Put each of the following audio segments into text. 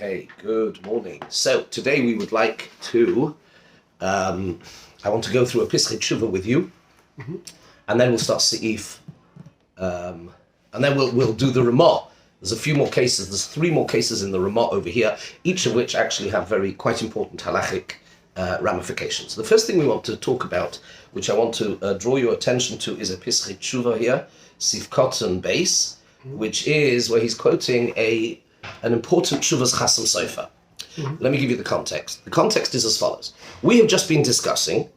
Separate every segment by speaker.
Speaker 1: Okay, good morning. So today we would like to, I want to go through a Pischei Tshuva with you, and then we'll start Seif, and then we'll do the Ramah. There's a few more cases, there's 3 more cases in the Ramah over here, each of which actually have quite important halachic ramifications. The first thing we want to talk about, which I want to draw your attention to, is a Pischei Tshuva here, Sif Kotten base, which is where he's quoting an important Shuvas Chasam Sofer. Let me give you the context. The context is as follows. We have just been discussing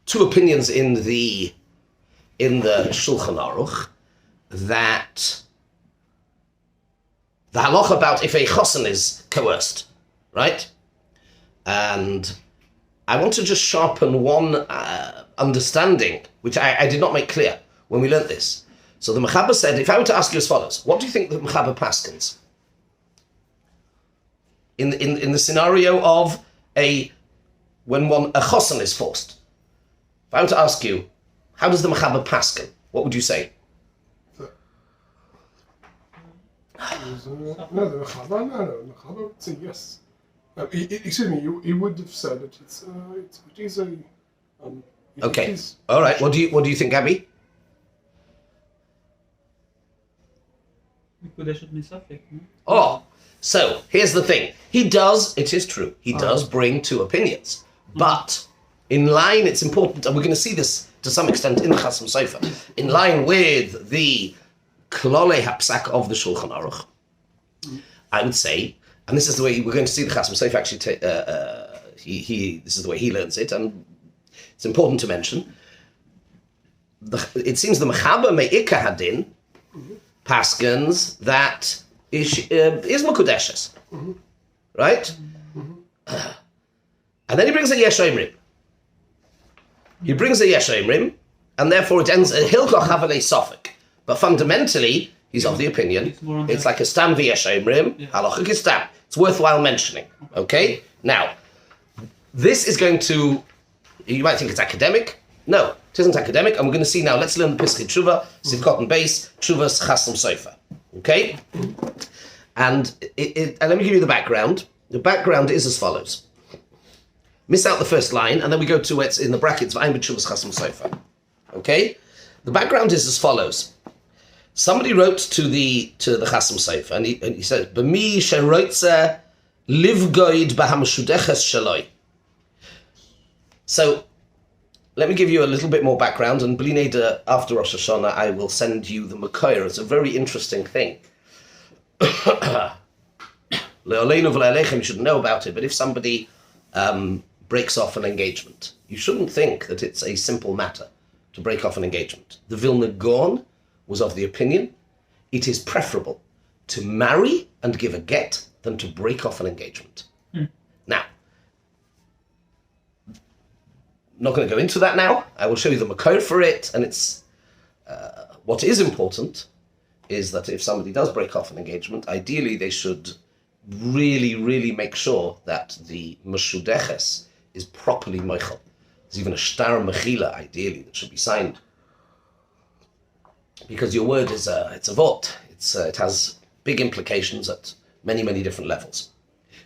Speaker 1: 2 opinions in the Shulchan Aruch, that the halacha about if a chosen is coerced, right? And I want to just sharpen one understanding, which I did not make clear when we learnt this. So the Mechaber said, if I were to ask you as follows, what do you think the Mechaber paskins? In the scenario of when a chosen is forced. If I were to ask you, how does the Mechaber paskin? What would you say?
Speaker 2: No, the Mechaber would say yes. Excuse me, you would have said that it is a...
Speaker 1: okay, all right, what do you think, Abby? Oh, so here's the thing. It is true, he does bring 2 opinions. But in line, it's important, and we're going to see this to some extent in the Chasam Sofer, in line with the Klolei HaPsak of the Shulchan Aruch, I would say, and this is the way we're going to see the Chasam Sofer actually, this is the way he learns it, and it's important to mention. It seems the Mechaber Me'ikah Hadin paskins that is Mekudeshes, right? And then he brings a Yesh Omrim. And therefore it ends a Hilchos Havanei Sofik. But fundamentally, he's of the opinion it's like a Stam v'Yesh Omrim, halachic is Stam. It's worthwhile mentioning. Okay? Now, this is going to, you might think it's academic. No, it isn't academic, and we're going to see now. Let's learn the Pischei Tshuva, Sif Kotten base, Tshuvas Chasam Sofer. Okay? And let me give you the background. The background is as follows. Miss out the first line, and then we go to it's in the brackets, V'ayim b'Tshuvas Chasam Sofer. Okay? The background is as follows. Somebody wrote to the Chasam Sofer, and he said, B'mi sheroitze livgoid b'hamashudeches shaloi. So, let me give you a little bit more background, and Bli Neder, after Rosh Hashanah, I will send you the Makoyer. It's a very interesting thing. Le'oleinu v'le'alechem, you should know about it, but if somebody breaks off an engagement, you shouldn't think that it's a simple matter to break off an engagement. The Vilna Gaon was of the opinion it is preferable to marry and give a get than to break off an engagement. Now, I'm not going to go into that now. I will show you the Makor for it, and it's what is important is that if somebody does break off an engagement, ideally they should really, really make sure that the Meshudeches is properly moichel. There's even a shtar mechila, ideally, that should be signed. Because your word is it's a vote. It has big implications at many, many different levels.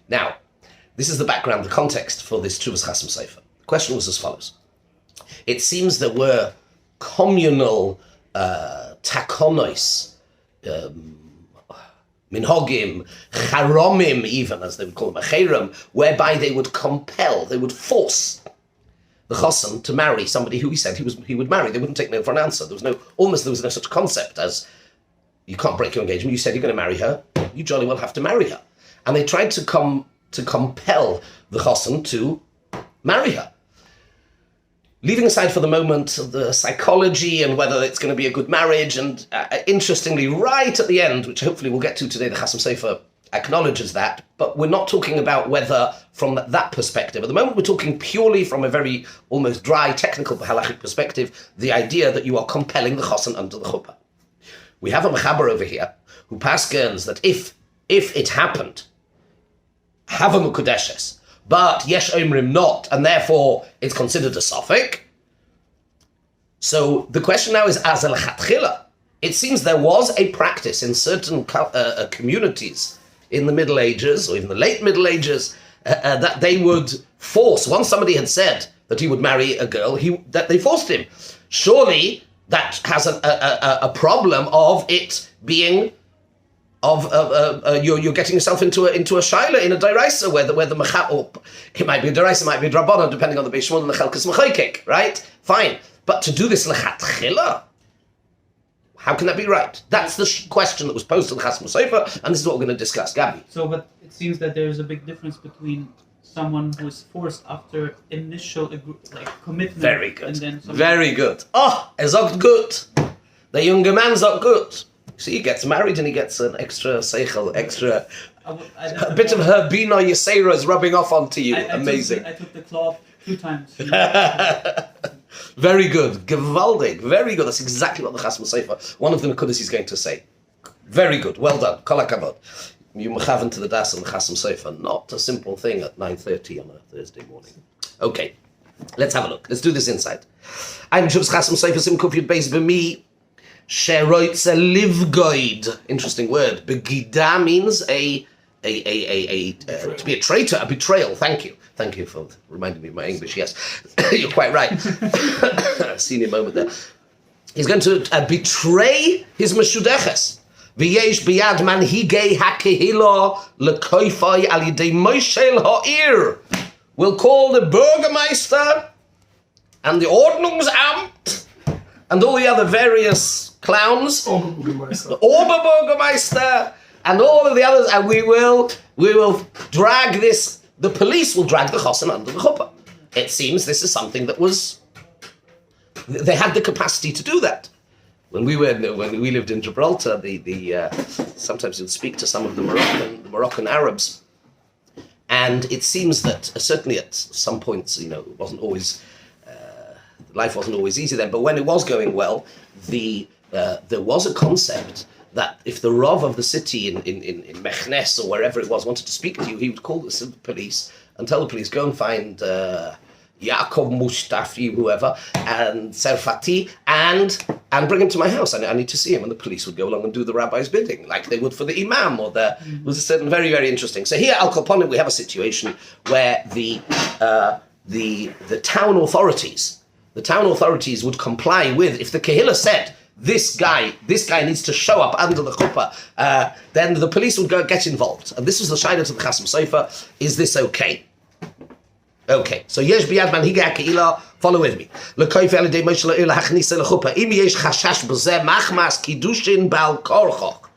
Speaker 1: Now, this is the background, the context for this Tshuvas Chasam Sofer. The question was as follows. It seems there were communal takonos, minhogim, charomim even, as they would call them, acherim, whereby they would compel, they would force the chosen to marry somebody who he said he would marry. They wouldn't take no for an answer. There was no such concept as, you can't break your engagement, you said you're going to marry her, you jolly well have to marry her. And they tried to compel the chosen to marry her. Leaving aside for the moment the psychology and whether it's going to be a good marriage, and interestingly, right at the end, which hopefully we'll get to today, the Chasam Sofer acknowledges that, but we're not talking about whether from that perspective. At the moment, we're talking purely from a very almost dry, technical, halachic perspective, the idea that you are compelling the chosen under the chuppah. We have a mechaber over here who paskins that if it happened, have a mukudeshes, but yesh omrim not, and therefore it's considered a suffix. So the question now is, as a lechatchila, it seems there was a practice in certain communities in the Middle Ages, or even the late Middle Ages, that they would force, once somebody had said that he would marry a girl, that they forced him. Surely that has a problem of it being, you're getting yourself into a shaila, in a deraisa, where the mechab, or it might be a deraisa, it might be a drabbana, depending on the Beis Shmuel and the Chelkas Mechaykek, right? Fine. But to do this lechatchila, how can that be right? That's the question that was posed to the Chasam Sofer, and this is what we're going to discuss. Gabi.
Speaker 3: So, but it seems that there's a big difference between someone who is forced after initial commitment.
Speaker 1: Very good.
Speaker 3: And then
Speaker 1: Very good. Oh, sagt gut. The younger man sagt gut. See, he gets married and he gets an extra seichel, a bit of her Bina Yisera is rubbing off onto you. Amazing.
Speaker 3: I took the cloth 2 times.
Speaker 1: Very good. Gewaldig. Very good. That's exactly what the Chasam Sofer, one of the Nekudas, is going to say. Very good. Well done. Kol hakavod. You mechaven to the das and the Chasam Sofer. Not a simple thing at 9:30 on a Thursday morning. Okay. Let's have a look. Let's do this inside. I'm Shuv's Chasam Sofer Sim Kuf Yud Beis B'mi Sheroitze Livgoid. Interesting word. Begida means to be a traitor, a betrayal. Thank you. Thank you for reminding me of my English. Yes, you're quite right. Senior moment there. He's going to betray his meshudeches. V'yesh biyad manhigei hakehila lekoifai al yidei moshel ha'ir. We'll call the Bürgermeister and the Ordnungsamt and all the other various clowns, the Oberbürgermeister and all of the others, and we will drag this. The police will drag the chosin under the chuppah. It seems this is something that they had the capacity to do that. When we lived in Gibraltar, sometimes you'd speak to some of the Moroccan Arabs, and it seems that certainly at some points, it wasn't always, life wasn't always easy then. But when it was going well, there was a concept that if the Rav of the city in Mechnes or wherever it was wanted to speak to you, he would call the police and tell the police, go and find Yaakov Mustafi, whoever, and Serfati, and bring him to my house. I need to see him. And the police would go along and do the rabbi's bidding, like they would for the imam or the. It was a certain very, very interesting. So here, Al Koponim, we have a situation where the town authorities would comply with, if the Kehillah said, this guy needs to show up under the chuppah, then the police would go get involved. And this was the shayla to the Chasam Sofer. Is this okay? Okay. So yesh biyad manhigei hakehila. Follow with me. Lekoif al yidei Moshe la'ir lahachnisa lechuppah. Im yesh chashash b'zeh machmas kiddushin bal korchoch.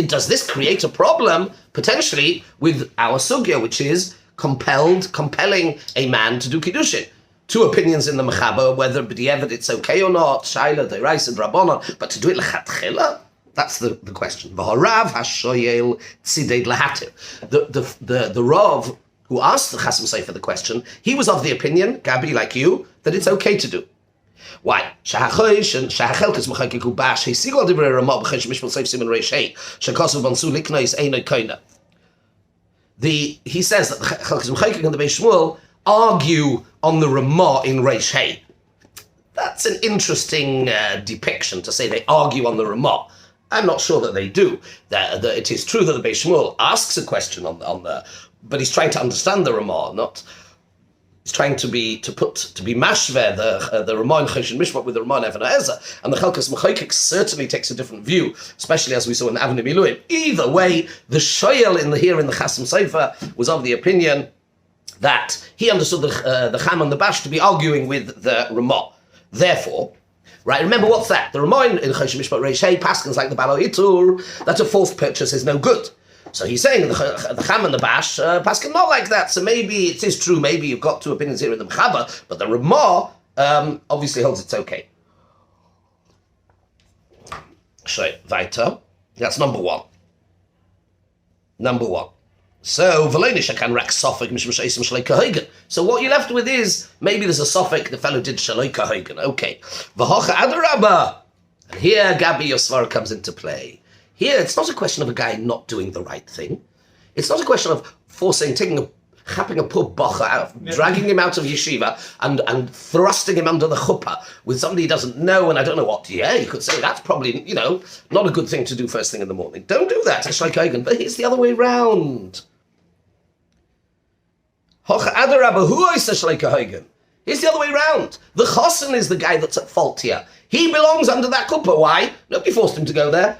Speaker 1: Does this create a problem potentially with our sugya, which is compelling a man to do kiddushin? 2 opinions in the Mechaba, whether b'diavad it's okay or not, Shaila, Derais, and Rabbanon, but to do it lechatchila, that's the question. V'harav hashoyel tzidei lahatir. The Rav who asked the Chasam Sofer the question, he was of the opinion, Gabi, like you, that it's okay to do. Why? Shahachelkes mechaykek ubash hesigol divrei Ramah b'chesh mishpal seif siman reish hey shekasu bansu liknois einay koina. He says that the Chelkes mechaykek and the Beis Shmuel argue on the Ramah in Reish Hey. That's an interesting depiction, to say they argue on the Ramah. I'm not sure that they do. It is true that the Beis Shmuel asks a question on the, but he's trying to understand the Ramah, not. He's trying to be mashver the Ramah in Choshen Mishpat with the Ramah in Even HaEzer, and the Chelkas Mechaykek certainly takes a different view, especially as we saw in Avnei Miluim. Either way, the shoyel here in the Chasam Sofer was of the opinion that he understood the Cham and the Bash to be arguing with the Ramah. Therefore, right, remember what's that? The Ramah in Choshen Mishpat Reish Hey paskins like the Balo Itur, that a fourth purchase is no good. So he's saying the Cham and the Bash paskin not like that. So maybe it is true, maybe you've got 2 opinions here in the Mechaba, but the Ramah obviously holds it's okay. So, weiter. That's number 1. So, so what you're left with is, maybe there's a suffix, the fellow did shaloi kahoigen. Okay. And here, Gabi Yosvar comes into play. Here, it's not a question of a guy not doing the right thing. It's not a question of taking a chapping a poor bocher out, dragging him out of yeshiva and thrusting him under the chuppah with somebody he doesn't know and I don't know what. Yeah, you could say that's probably, not a good thing to do first thing in the morning. Don't do that. It's like Hagen. But it's the other way round. Here's the other way round. The chosen is the guy that's at fault here. He belongs under that kuppah. Why? Nobody forced him to go there.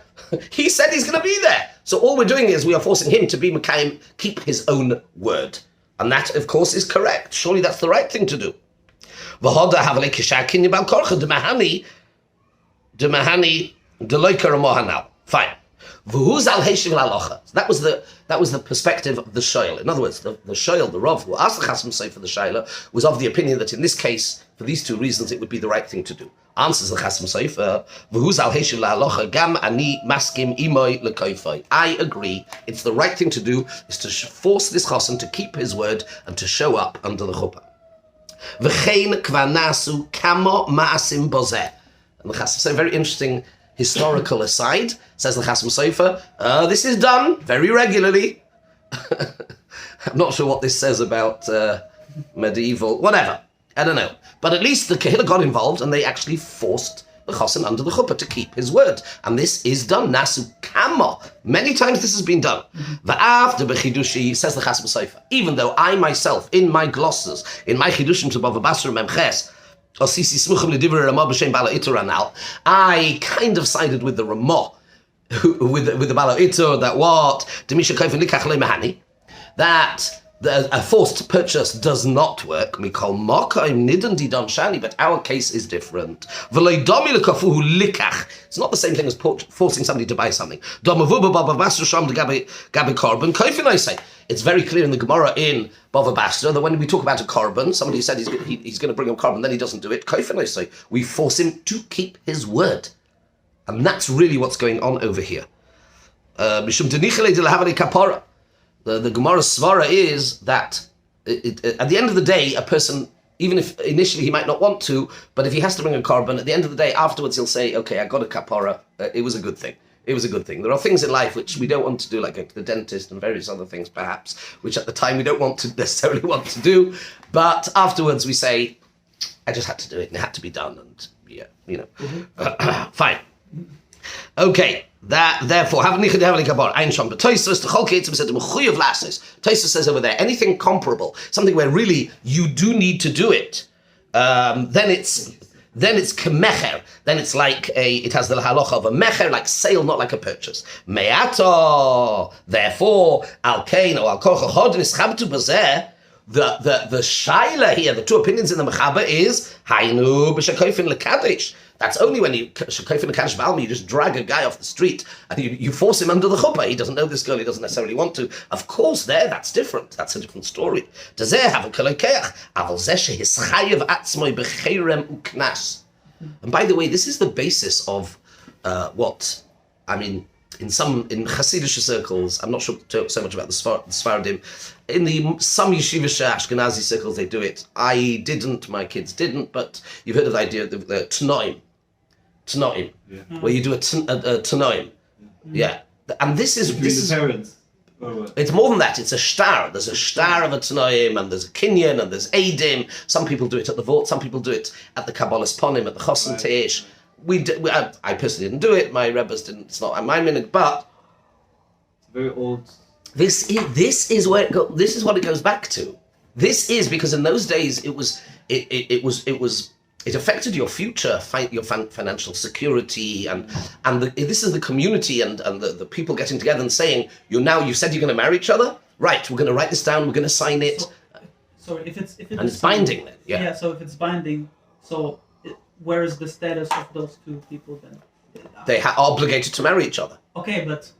Speaker 1: He said he's going to be there. So all we're doing is we are forcing him to be Mekayim, keep his own word. And that, of course, is correct. Surely that's the right thing to do. Fine. That was the perspective of the Shoyl. In other words, the Shoyl, the Rav, who asked the Chasam Sofer the Shaila, was of the opinion that in this case, for these two reasons, it would be the right thing to do. Answers the Chasam Sofer, gam ani maskim imoy lekoifai. I agree. It's the right thing to do is to force this Chasam to keep his word and to show up under the chuppah. V'chein kvanasu kamo ma'asim bozeh. And the Chasam Sofer, very interesting historical aside, says the Chasam Sofer, this is done very regularly. I'm not sure what this says about medieval, whatever. I don't know. But at least the Kehillah got involved and they actually forced the Chosin under the chuppah to keep his word. And this is done. Nasu kamo. Many times this has been done. Va'after b'chidushi, says the Chasam Sofer, even though I myself, in my glosses, in my Kiddushin to Bava Basra Memches, I kind of sided with the Ramah, with the Bala Itur, that what? That a forced purchase does not work. But our case is different. It's not the same thing as forcing somebody to buy something. It's very clear in the Gemara in Bava Basra that when we talk about a korban, somebody said he's going to bring a korban, then he doesn't do it. We force him to keep his word. And that's really what's going on over here. The Gemara's svara is that at the end of the day, a person, even if initially he might not want to, but if he has to bring a korban, at the end of the day, afterwards he'll say, okay, I got a kapara, it was a good thing. It was a good thing. There are things in life which we don't want to do, like go to the dentist and various other things perhaps, which at the time we don't necessarily want to do, but afterwards we say, I just had to do it and it had to be done, and fine. Okay, that therefore Toysa says over there, anything comparable, something where really you do need to do it, then it's kemecher. Then it's like it has the halacha of a mecher, like sale, not like a purchase. Me'ato, therefore, al kain or al koch chodin ischabtu bazeh. The shaila here, the two opinions in the mechaber is hainu b'shakofin lekadosh. That's only when you shakofin lekadosh b'almi, you just drag a guy off the street and you force him under the chuppah. He doesn't know this girl, he doesn't necessarily want to. Of course, that's different. That's a different story. Dazeh have a kolokeach aval zeh shehischayev atzmoi b'cheirem uknas. And by the way, this is the basis of in Hasidic circles, I'm not sure so much about the Sfaradim. In some Yeshivish Ashkenazi circles, they do it. I didn't, my kids didn't, but you've heard of the idea of the Tanoim, where you do a Tanoim. Yeah. And this is
Speaker 4: the parents.
Speaker 1: It's more than that. It's a shtar. There's a shtar of a Tanoim, and there's a Kinyan, and there's Eidim. Some people do it at the Vort, some people do it at the Kabbalas Ponim, at the Chosen Teish. I personally didn't do it. My Rebbes didn't. It's not my minute, but
Speaker 4: it's very old.
Speaker 1: This is where it goes. This is what it goes back to. This is because in those days it affected your future, your financial security, and this is the community and the people getting together and saying, you said you're going to marry each other, right? We're going to write this down. We're going to sign it.
Speaker 3: So if it's
Speaker 1: binding then, yeah.
Speaker 3: Yeah. So if it's binding, so. Where is the status of those two people then?
Speaker 1: They are obligated to marry each other.
Speaker 3: Okay, but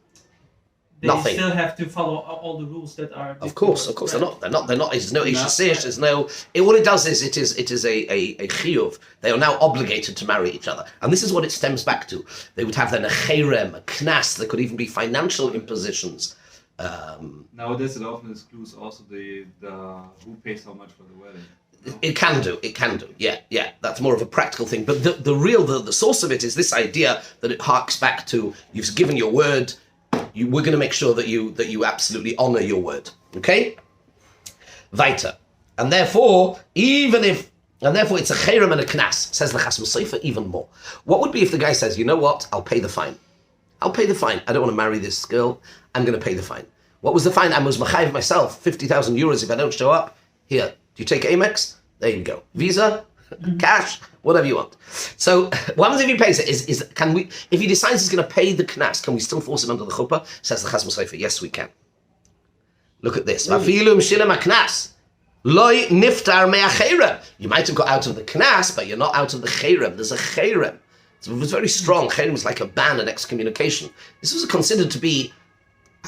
Speaker 3: they
Speaker 1: Nothing.
Speaker 3: still have to follow all the rules that are.
Speaker 1: Of course,
Speaker 3: right?
Speaker 1: they're not. There's no ishasish. There's no. What it does is it is a chiyuv. They are now obligated to marry each other, and this is what it stems back to. They would have then a cherem, a knas. There could even be financial impositions.
Speaker 4: Nowadays, it often excludes also the who pays how much for the wedding.
Speaker 1: It can do. Yeah. That's more of a practical thing. But the source of it is this idea that it harks back to you've given your word. We're going to make sure that you absolutely honor your word. Okay. Weiter. And therefore, it's a cherem and a knas, says the Chasam Sofer even more. What would be if the guy says, you know what, I'll pay the fine. I'll pay the fine. I don't want to marry this girl. I'm going to pay the fine. What was the fine? I was machayev myself, 50,000 euros if I don't show up. Here, do you take Amex? There you go. Visa, cash, whatever you want. So what happens if he pays it? If he decides he's going to pay the knas, can we still force him under the chuppah? Says the Chasam Sofer, yes, we can. Look at this. Loi niftar me'acherem. You might have got out of the knas, but you're not out of the cherem. There's a cherem. It was very strong. Cherem was like a ban and excommunication. This was considered to be,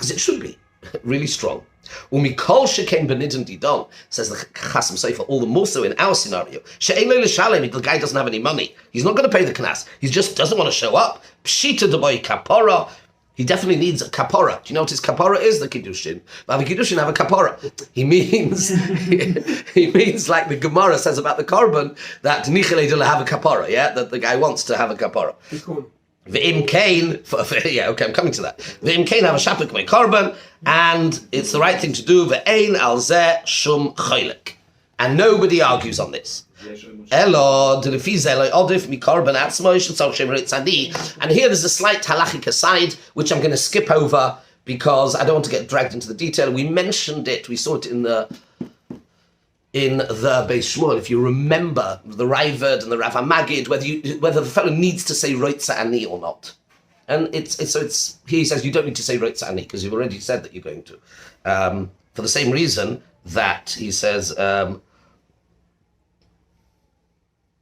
Speaker 1: as it should be, really strong. Umikol shekain benidin didon, says the Chasam Sofer, all the more so in our scenario. She'ein lo l'shalem, the guy doesn't have any money. He's not going to pay the knas. He just doesn't want to show up. Pshita d'boy kapora. He definitely needs a kapora. Do you know what his kapora is? The Kiddushin. But the Kiddushin have a kapora. He means like the Gemara says about the korban, that nichele dila have a kapora, yeah? That the guy wants to have a kapora. V'im kain, yeah, okay, I'm coming to that. V'im kain have a shaplik my korban, and it's the right thing to do. V'ein al zeh shum choylek. And nobody argues on this. And here there's a slight halachic aside, which I'm going to skip over because I don't want to get dragged into the detail. We mentioned it, we saw it in the Beis Shmuel. If you remember the Raavad and the Rav HaMagid, whether the fellow needs to say Roitza Ani or not. And it's he says you don't need to say Roitza Ani because you've already said that you're going to. For the same reason that he says.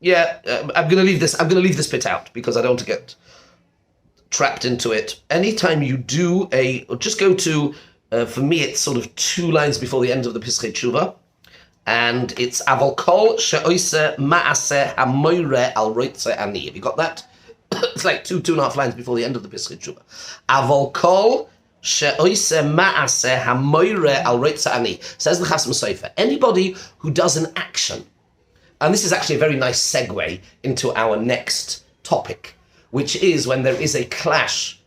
Speaker 1: I'm going to leave this bit out because I don't want to get trapped into it. Anytime you do just go to, for me, it's sort of 2 lines before the end of the Pischei Tshuva, and it's Aval kol she'oise ma'aseh hamoire al roitze ani. Have you got that? It's like 2.5 lines before the end of the Pischei Tshuva. Aval kol she'oise ma'aseh hamoire al roitze ani. Says the Chasam Sofer, anybody who does an action. And this is actually a very nice segue into our next topic, which is when there is a clash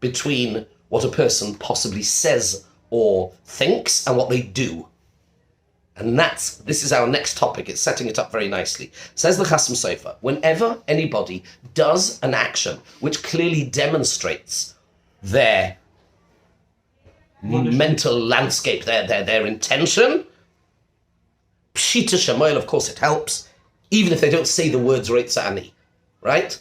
Speaker 1: between what a person possibly says or thinks and what they do. And this is our next topic. It's setting it up very nicely. Says the Chasam Sofer, whenever anybody does an action which clearly demonstrates their mental landscape, their intention, Pshita Shemoil, of course, it helps, even if they don't say the words Roitza Ani, right?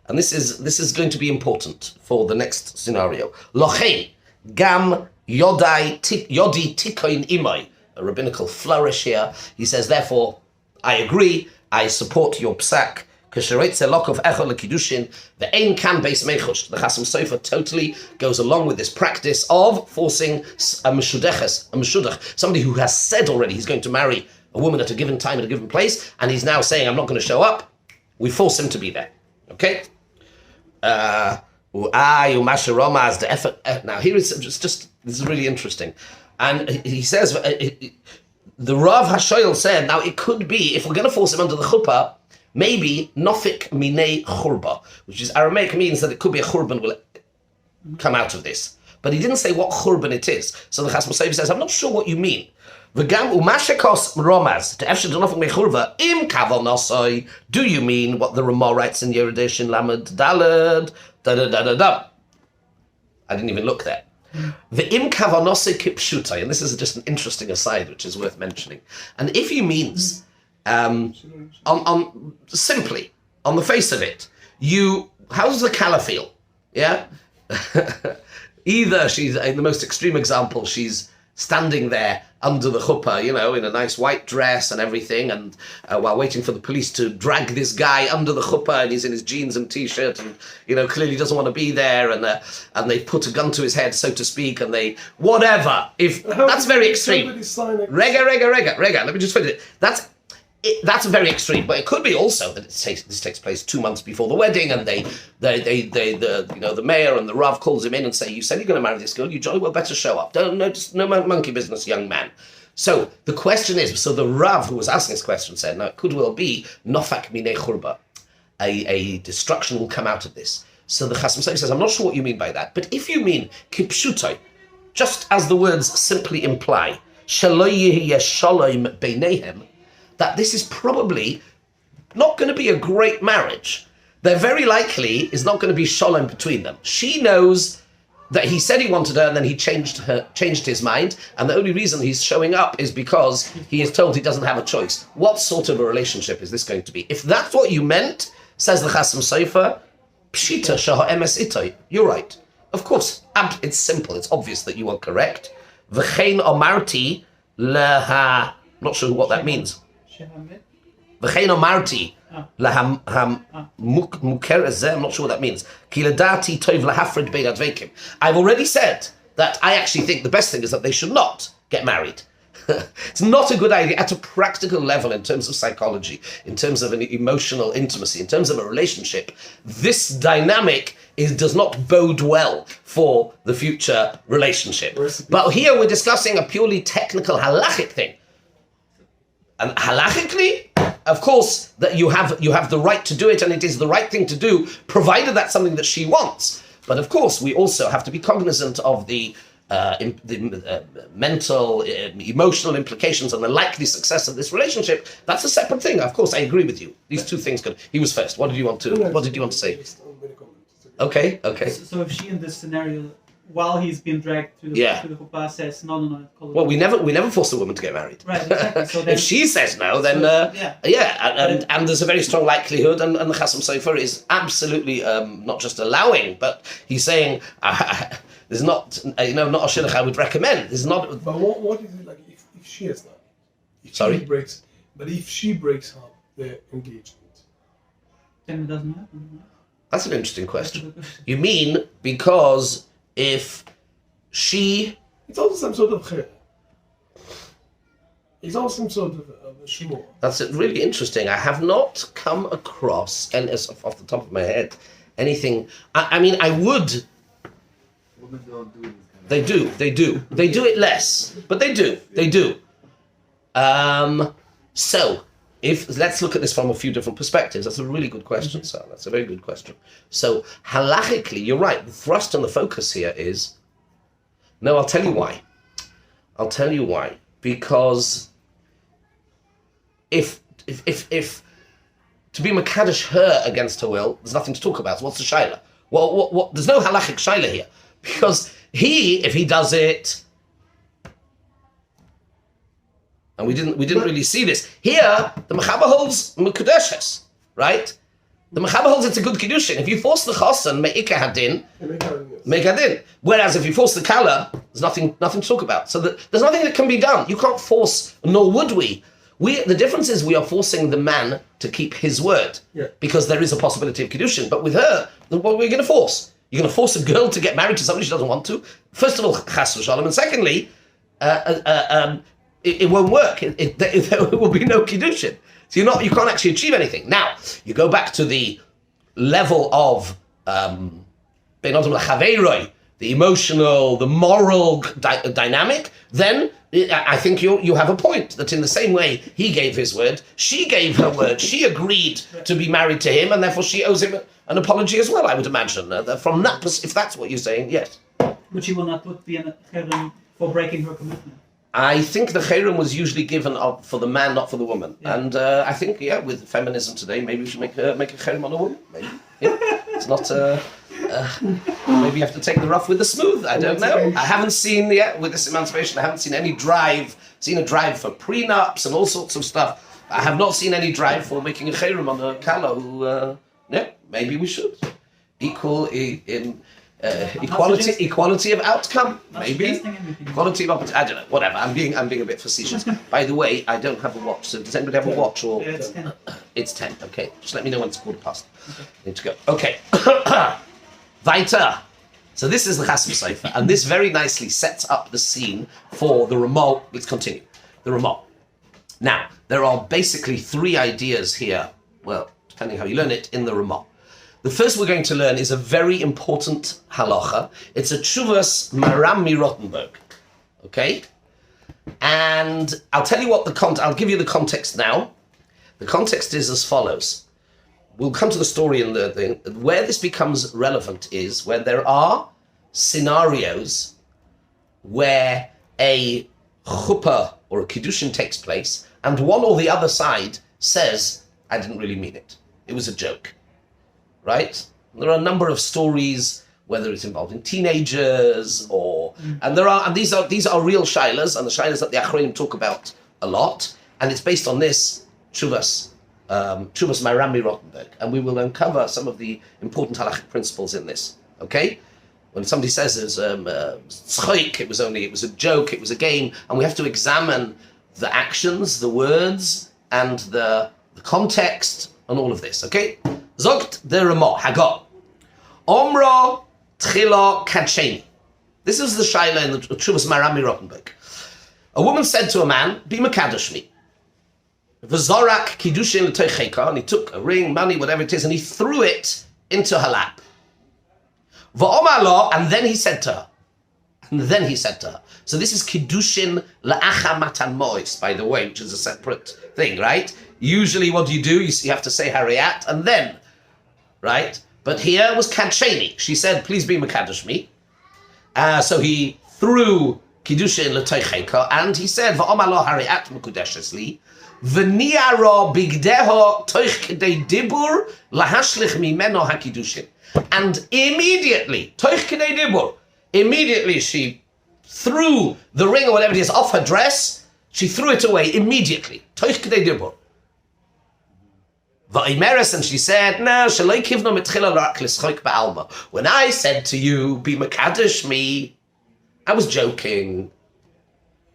Speaker 1: And this is going to be important for the next scenario. Lochein gam yodi tikoin imoi, a rabbinical flourish here. He says, therefore, I agree, I support your psak. Kasheroitze lokov echol lekiddushin ve'ein kan beis mechush. The Chasam Sofer totally goes along with this practice of forcing a meshudach, somebody who has said already he's going to marry a woman at a given time at a given place, and he's now saying I'm not going to show up. We force him to be there. Okay. Now here is just this is really interesting, and he says the Rav Hashoyel said now it could be if we're going to force him under the chuppah. Maybe nofik minei churba, which is Aramaic, means that it could be a churban will come out of this. But he didn't say what churban it is. So the Chasam Sofer says, I'm not sure what you mean. V'gam umashekos romaz to efshel nofik minei churba im kaval nosoi. Do you mean what the Ramah writes in Yerudesh Lamed Dalad? Da da da da da. I didn't even look there. The im kaval nosoi kipshutai, and this is just an interesting aside which is worth mentioning. And if he means simply on the face of it, how does the Kala feel? Yeah, either she's in the most extreme example, she's standing there under the chuppah, in a nice white dress and everything, and while waiting for the police to drag this guy under the chuppah, and he's in his jeans and t-shirt, and clearly doesn't want to be there, and they put a gun to his head, so to speak, and they whatever. If that's very extreme. Rega. Let me just finish it. That's very extreme, but it could be also that this takes place 2 months before the wedding, and the mayor and the Rav calls him in and say, "You said you're going to marry this girl. You jolly well better show up. No monkey business, young man." So the question is, the Rav who was asking this question said, "Now it could well be nofak minei churba, a destruction will come out of this." So the Chasam Sofer says, "I'm not sure what you mean by that, but if you mean kipshutai, just as the words simply imply." shelo yehiyeh shalom beinehem, that this is probably not going to be a great marriage. There very likely is not going to be shalom between them. She knows that he said he wanted her and then he changed his mind, and the only reason he's showing up is because he is told he doesn't have a choice. What sort of a relationship is this going to be? If that's what you meant, says the Chasam Sofer, pshita shaha emes itay. You're right. Of course, it's simple. It's obvious that you are correct. V'chein omarti leha. Not sure what that means. V'chein omarti leha muker ezeh. I'm not sure what that means. Ki ledati tov lahafrid bein advekim. I've already said that I actually think the best thing is that they should not get married. It's not a good idea at a practical level in terms of psychology, in terms of an emotional intimacy, in terms of a relationship. This dynamic does not bode well for the future relationship. But here we're discussing a purely technical halachic thing. And halachically, of course, that you have the right to do it, and it is the right thing to do, provided that's something that she wants. But of course, we also have to be cognizant of the mental, emotional implications and the likely success of this relationship. That's a separate thing. Of course, I agree with you. These two things could. He was first. What did you want to say? Okay.
Speaker 3: So if she in this scenario, while he's being dragged to the chuppah, says no.
Speaker 1: Well, we never force a woman to get married.
Speaker 3: Right, exactly. So then,
Speaker 1: if she says no, then and there's a very strong likelihood, and the Chasam Sofer is absolutely not just allowing, but he's saying there's not not a shidduch I would recommend. There's not.
Speaker 2: But what is it like if she is not? If she breaks up the engagement,
Speaker 3: then it doesn't happen.
Speaker 1: That's an interesting question. You mean because if she...
Speaker 2: It's also some sort of chayr. It's also some sort of a shmur.
Speaker 1: That's really interesting. I have not come across, and off the top of my head, anything... I mean, I would...
Speaker 4: Women don't do this kind of
Speaker 1: They do. They do it less, but they do. So... let's look at this from a few different perspectives. That's a really good question, sir. That's a very good question. So, halachically, you're right. The thrust and the focus here is... No, I'll tell you why. Because if to be Makadosh her against her will, there's nothing to talk about. So what's the shaila? Well, there's no halachic shaila here. Because if he does it... And we didn't really see this. Here, the Mechaber holds Mekudeshes, right? The Mechaber holds it's a good Kiddushin. If you force the Chosan, Me'ika Hadin, Me'ika Hadin. Whereas if you force the Kala, there's nothing to talk about. So there's nothing that can be done. You can't force, nor would we. The difference is we are forcing the man to keep his word.
Speaker 2: Yeah.
Speaker 1: Because there is a possibility of Kiddushin. But with her, what are we going to force? You're going to force a girl to get married to somebody she doesn't want to? First of all, Chas v'Shalom. And secondly, it won't work. There will be no Kiddushin. So you can't actually achieve anything. Now, you go back to the level of Ben Adam L'Chaveiroi, the emotional, the moral dynamic, then I think you have a point, that in the same way he gave his word, she gave her word, she agreed to be married to him, and therefore she owes him an apology as well, I would imagine. From that, if that's what you're saying, yes.
Speaker 3: But she will not be an cherem for breaking her commitment.
Speaker 1: I think the cherem was usually given up for the man, not for the woman.
Speaker 3: Yeah.
Speaker 1: And I think, with feminism today, maybe we should make a cherem on a woman. Maybe. Yeah. It's not... maybe you have to take the rough with the smooth. I don't know. I haven't seen yet, with this emancipation, I haven't seen any drive. Seen a drive for prenups and all sorts of stuff. I have not seen any drive for making a cherem on a kala who... maybe we should. Equality of outcome, maybe. Equality of opportunity. I don't know. Whatever. I'm being a bit facetious. By the way, I don't have a watch. So does anybody have a watch? Or
Speaker 3: It's 10.
Speaker 1: It's 10. Okay. Just let me know when it's 1:15. Okay. Need to go. Okay. Weiter. So this is the Chasam Sofer, and this very nicely sets up the scene for the Ramah. Let's continue. The Ramah. Now there are basically three ideas here. Well, depending how you learn it, in the Ramah. The first we're going to learn is a very important halacha. It's a Tshuvas Maram Mirottenberg. Okay? And I'll tell you what I'll give you the context now. The context is as follows. We'll come to the story in the thing. Where this becomes relevant is when there are scenarios where a chuppah or a Kiddushin takes place and one or the other side says, I didn't really mean it. It was a joke, right? There are a number of stories, whether it's involving teenagers and these are real shilas, and the shilas that the Achronim talk about a lot, and it's based on this Tshuvas Marami Rottenberg, and we will uncover some of the important halachic principles in this. Okay, when somebody says it's tzchoik, it was a joke, it was a game, and we have to examine the actions, the words, and the context, and all of this. Okay, Zogt the Ramah Haggah Omra Tchila Kadsheni. This is the shaila in the Tshuvas Marami Rottenberg. A woman said to a man, "Be mekadosh me." V'zorak Kiddushin l'toicheka, and he took a ring, money, whatever it is, and he threw it into her lap. V'omar lo, and then he said to her. So this is Kiddushin la'acha matan mois, by the way, which is a separate thing, right? Usually what do? You have to say hariyat, and then, right? But here was Kadsheni. She said, please be mekadosh me. So he threw Kiddushin l'toicheka, and he said, v'omar lo hariyat mekudeshes li, v'niara bigdeho toich kedei dibur lahashlich mimeno hakiddushin. And immediately, toich kedei dibur, immediately she threw the ring or whatever it is off her dress. She threw it away immediately. Toich kedei dibur. Va'imeres, and she said, no, shaloi kivno mitchila rak l'schoik ba'alma. When I said to you, be mekadosh me, I was joking.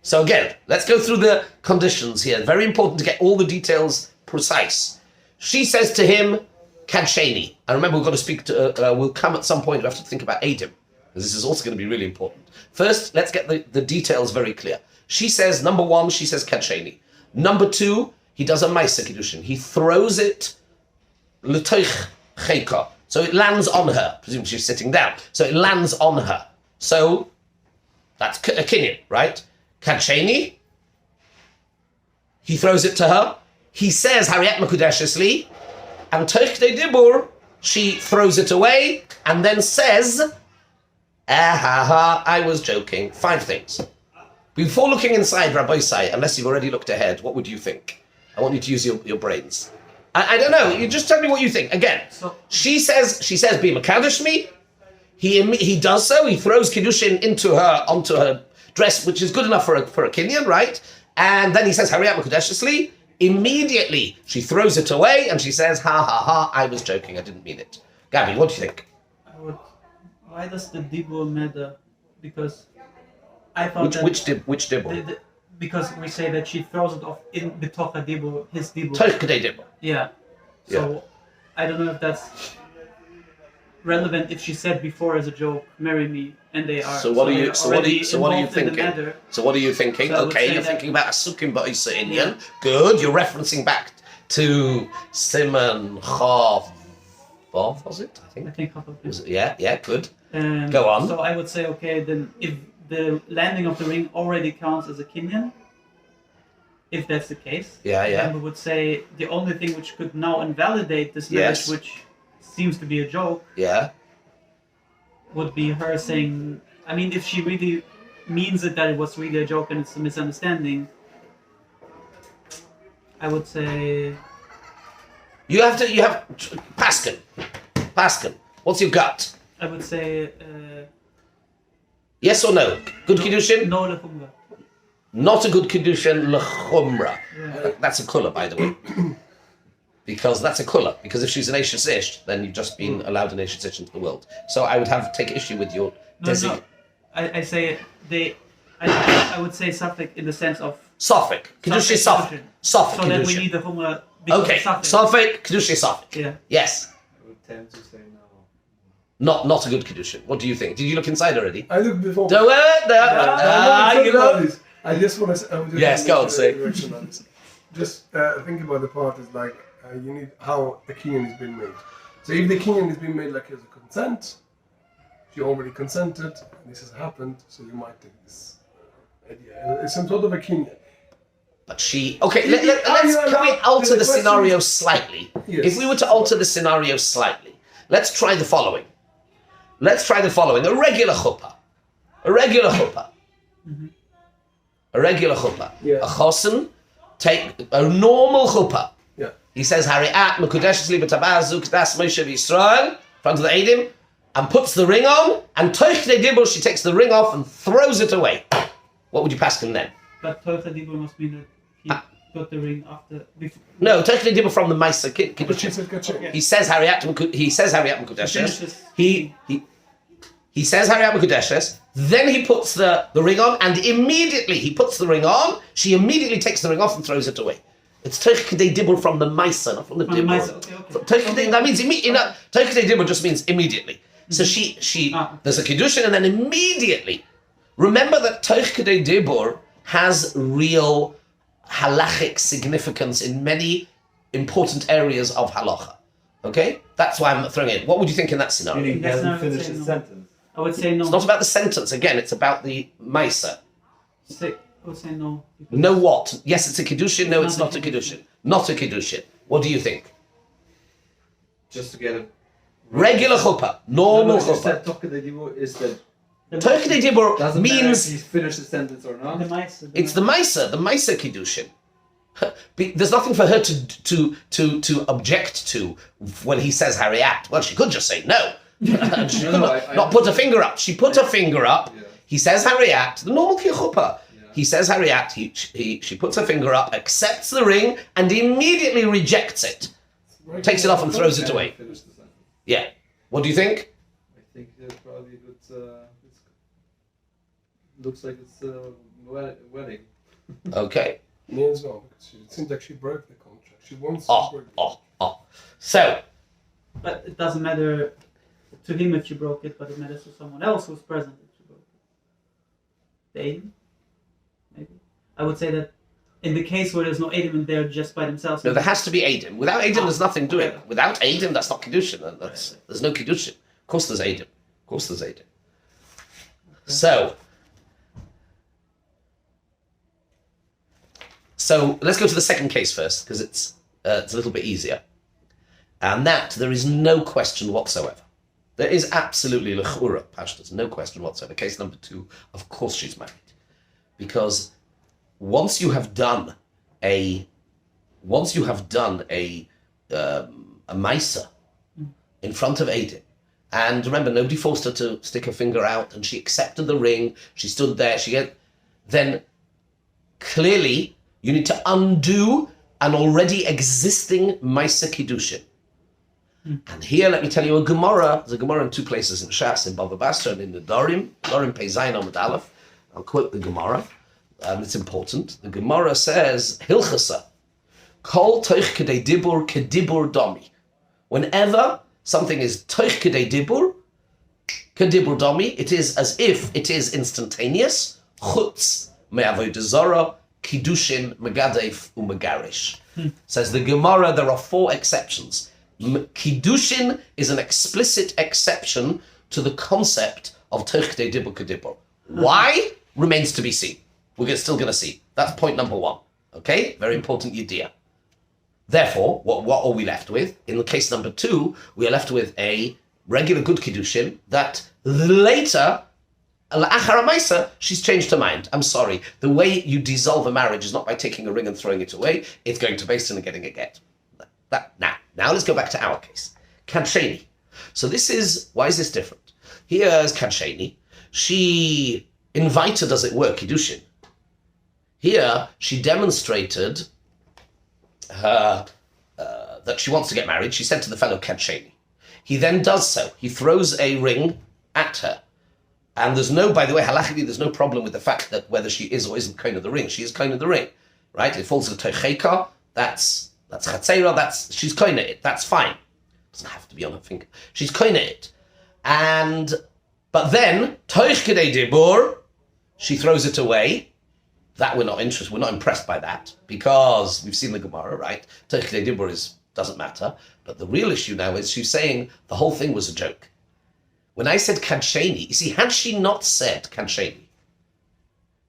Speaker 1: So again, let's go through the conditions here. Very important to get all the details precise. She says to him, Kadsheni. And remember, we've got to speak to, we'll come at some point, we have to think about Adim. This is also going to be really important. First, let's get the details very clear. She says, number one, she says Kadsheni. Number two, he does a Maisa Kiddushin. He throws it l'toich cheka. So it lands on her. Presumably she's sitting down. So it lands on her. So that's a kinyan, right? Kadsheni, he throws it to her. He says, Hariyat Mekudeshes li, and Toich de Dibur, she throws it away and then says, I was joking. 5 things. Before looking inside Rabbi Sai, unless you've already looked ahead, what would you think? I want you to use your brains. I don't know. You just tell me what you think. Again, she says, be mekadosh me. He does so. He throws Kiddushin onto her dress, which is good enough for a kinyan, right? And then he says, Hariyat Mekudeshes li. Immediately, she throws it away and she says, I was joking. I didn't mean it. Gabby, what do you think?
Speaker 3: Why does the dibur matter? Because I thought
Speaker 1: which dibur?
Speaker 3: Because we say that she throws it off in betoch dibur, his dibur.
Speaker 1: Toich kedei dibur.
Speaker 3: Yeah. So I don't know if that's relevant. If she said before as a joke, "Marry me," and they are.
Speaker 1: So what are you thinking? So what are you thinking?
Speaker 3: So
Speaker 1: okay, you're thinking about a sukim ba'isa inyan. Good. You're referencing back to Simon Chav. Was it? I think. Was it? Yeah. Good. Go on.
Speaker 3: So I would say, okay, then if the landing of the ring already counts as a kinyan, if that's the case, then we would say the only thing which could now invalidate this marriage, which seems to be a joke, would be her saying, I mean, if she really means it that it was really a joke and it's a misunderstanding, I would say...
Speaker 1: You have Paskin. What's your gut?
Speaker 3: I would say...
Speaker 1: yes or no? Good Kiddushin?
Speaker 3: No, lechumra.
Speaker 1: Not a good Kiddushin, lechumra. Yeah. That's a kula, by the way. Because that's a kula. Because if she's an Eishes Ish, then you've just been allowed an Eishes Ish into the world. So I would take issue with your designation.
Speaker 3: No. I say I would say Safek in the sense of...
Speaker 1: Safek. Kiddushin Safek. Safek.
Speaker 3: So then we need the Humra.
Speaker 1: Okay. Safek, Kiddushin Safek.
Speaker 3: Yeah.
Speaker 1: Yes.
Speaker 4: I would tend to say no.
Speaker 1: Not a good Kiddushin. What do you think? Did you look inside already?
Speaker 2: I looked before.
Speaker 1: Do it!
Speaker 2: You know. I just want to.
Speaker 1: Yes, go on, say.
Speaker 2: Just think about the part is like you need how the kinyan is being made. So if the kinyan is being made like as a consent, she already consented, and this has happened, so you might take this idea. It's some sort of a kinyan.
Speaker 1: But can we alter the scenario slightly?
Speaker 2: Yes.
Speaker 1: If we were to alter the scenario slightly, let's try the following. A regular chuppah. Mm-hmm. A regular chuppah.
Speaker 2: Yeah.
Speaker 1: A chosen, take a normal chuppah.
Speaker 2: Yeah.
Speaker 1: He says, Hari'at mekudeshes li b'tabazu k'das Moshe v'Yisrael, in front of the Eidim, and puts the ring on, and toich k'dei dibur, she takes the ring off and throws it away. What would you pass him then?
Speaker 3: But toich k'dei dibur must mean that he got the ring after. Before.
Speaker 1: No, toich k'dei dibur from the Maisa Kiddushin. He says Hari'at mekudeshes. He says Hari'at mekudeshes. Then he puts the ring on, and immediately he puts the ring on. She immediately takes the ring off and throws it away. It's toich k'dei dibur from the Maisa, not from the dibur.
Speaker 3: Okay.
Speaker 1: That means immediately. Toich k'dei dibur just means immediately. So there's a Kiddushin, and then immediately. Remember that toich k'dei dibur has real halachic significance in many important areas of halacha. Okay? That's why I'm throwing it in. What would you think in that scenario?
Speaker 4: Meaning he hasn't finished his sentence.
Speaker 3: I would say no.
Speaker 1: It's not about the sentence. Again, it's about the Maisa.
Speaker 3: I would say no.
Speaker 1: No what? Yes, it's a Kiddushin. No, it's not a Kiddushin. Not a Kiddushin. What do you think?
Speaker 4: Just to get it.
Speaker 1: Regular chuppah. Normal
Speaker 4: Is
Speaker 1: chuppah.
Speaker 4: that Toch K'dei Dibur? Is that
Speaker 1: Toich k'dei dibur
Speaker 4: doesn't matter if
Speaker 1: means
Speaker 4: he's finished the sentence or not?
Speaker 1: it's the Maisa Kiddushin. There's nothing for her to object to when he says Hari'at. Well, she could just say no. She could not put a finger up. She put a finger up.
Speaker 4: Yeah.
Speaker 1: He says Hari'at, the normal chuppah.
Speaker 4: Yeah.
Speaker 1: He says Hari'at. She puts her finger up, accepts the ring, and immediately rejects it. Takes it off and throws it away.
Speaker 4: Finish the sentence.
Speaker 1: Yeah. What do you think?
Speaker 4: I think that's probably a good. Looks like it's a wedding.
Speaker 1: Okay.
Speaker 2: Me as well, because it seems like she broke the contract. She wants to break the contract.
Speaker 1: So,
Speaker 3: But it doesn't matter to him if she broke it, but it matters to someone else who's present if she broke it. The Adim? Maybe. I would say that in the case where there's no Adim and they're just by themselves.
Speaker 1: no, there has to be Adim. Without Adim, there's nothing doing. Without Adim, that's not Kiddushin. There's no Kiddushin. Of course there's Adim. Of course there's Adim. So let's go to the second case first, because it's a little bit easier. And that, there is no question whatsoever. There is absolutely l'chura, pashtas, no question whatsoever. Case number 2, of course she's married. Because once you have done a Maisa in front of Eidim, and remember, nobody forced her to stick her finger out, and she accepted the ring, she stood there, then clearly you need to undo an already existing Maisa Kiddushin. And here, let me tell you a Gemara. There's a Gemara in 2 places in Shas, in Bava Basra and in the Dorim Pei Zayin Amud Aleph. I'll quote the Gemara, and it's important. The Gemara says, Hilchos, Kol toich k'dei dibur k'dibur domi. Whenever something is toich k'dei dibur, k'dibur domi, it is as if it is instantaneous, chutz me'avodah zara, Kiddushin, Megadef, Umegarish. Says the Gemara, there are 4 exceptions. Kiddushin is an explicit exception to the concept of Toich K'dei Dibur K'dibur. Why? Remains to be seen. We're still going to see. That's point number 1. Okay? Very important idea. Therefore, what are we left with? In the case number 2, we are left with a regular good Kiddushin that later, Achara Maisa, she's changed her mind. I'm sorry. The way you dissolve a marriage is not by taking a ring and throwing it away. It's going to Beis Din and getting a get. Now let's go back to our case. Kadsheni. So why is this different? Here's Kadsheni. She invited, as it were, Kiddushin. Here, she demonstrated that she wants to get married. She said to the fellow Kadsheni. He then does so. He throws a ring at her. And by the way, halachically, there's no problem with the fact that whether she is or isn't kohen of the ring. She is kohen of the ring, right? It falls into Teicheka, that's Chatzeira, she's kohen of it, that's fine. Doesn't have to be on her finger. She's kohen of it. But then, Toich K'dei Dibur, she throws it away. That we're not impressed by that, because we've seen the Gemara, right? Toich K'dei Dibur doesn't matter. But the real issue now is she's saying the whole thing was a joke. When I said Kadsheni, you see, had she not said Kadsheni,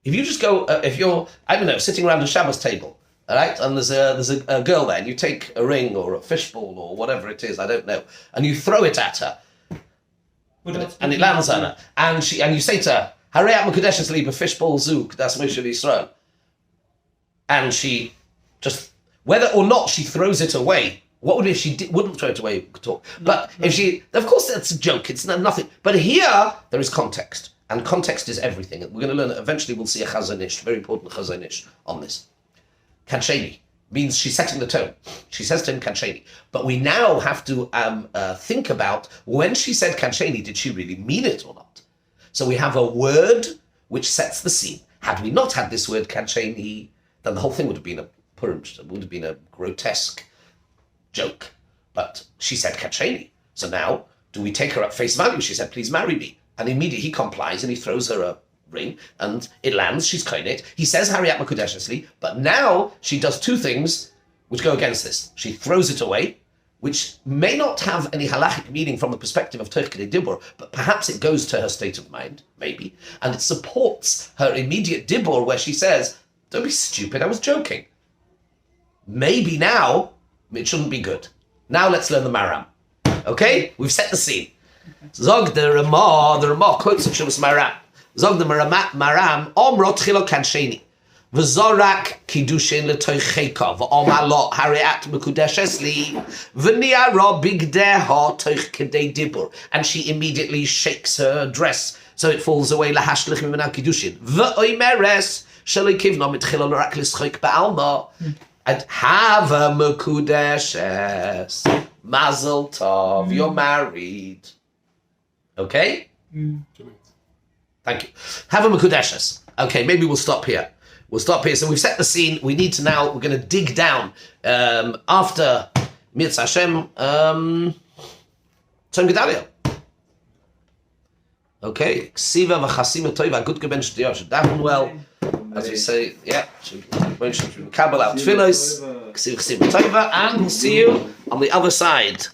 Speaker 1: if you just go, if you're, I don't know, sitting around a Shabbos table, all right, and there's a girl there, and you take a ring or a fishbowl or whatever it is, I don't know, and you throw it at her, and it lands on her, and you say to her, Harayat Mekudeshes Liba Fishbowl Zug, that's Moshe Yisrael. And she just, whether or not she throws it away, what would if she wouldn't throw it away? We could talk. But if she, of course, that's a joke. It's nothing. But here there is context, and context is everything. We're going to learn. Eventually, we'll see a chazanish, very important chazanish on this. Kansheni means she's setting the tone. She says to him Kansheni. But we now have to think about when she said Kansheni, did she really mean it or not? So we have a word which sets the scene. Had we not had this word Kansheni, then the whole thing would have been a Purim, would have been a grotesque joke. But she said Kansheni. So now, do we take her at face value? She said, please marry me. And immediately he complies and he throws her a ring and it lands. She's koinet. He says Harayat Mekudeshesli, but now she does two things which go against this. She throws it away, which may not have any halachic meaning from the perspective of Tech Kedei Dibur, but perhaps it goes to her state of mind, maybe, and it supports her immediate Dibur where she says, don't be stupid, I was joking. Maybe now it shouldn't be good. Now let's learn the Maram. Okay? We've set the scene. Zog the Ramah quotes of Shuvas Maram. Zog the Maram, Omrot Chilo Kansheni. V'zorak Kiddushin l'toicheka, v'omar lo Harayat Mekudeshes li, v'niara bigdeha toich kedei dibur. And she immediately shakes her dress, so it falls away lahashlich mimena Kiddushin. V'oimeres shelo kivno mitchila l'rak l'schok ba'alma. And have a Mekudeshes. Mazel tov, you're married. Okay? Thank you. Have a Mekudeshes. Okay, maybe we'll stop here. So we've set the scene. We need to now, we're going to dig down after Mirz Hashem, Tzom Gedalia. Okay. Ksiva v'chasima toiva, good geben shtiyah, should daven well. As we say, yeah, should Kabbalah out tefillos, Ksiva v'chasima toiva, and we'll see you on the other side.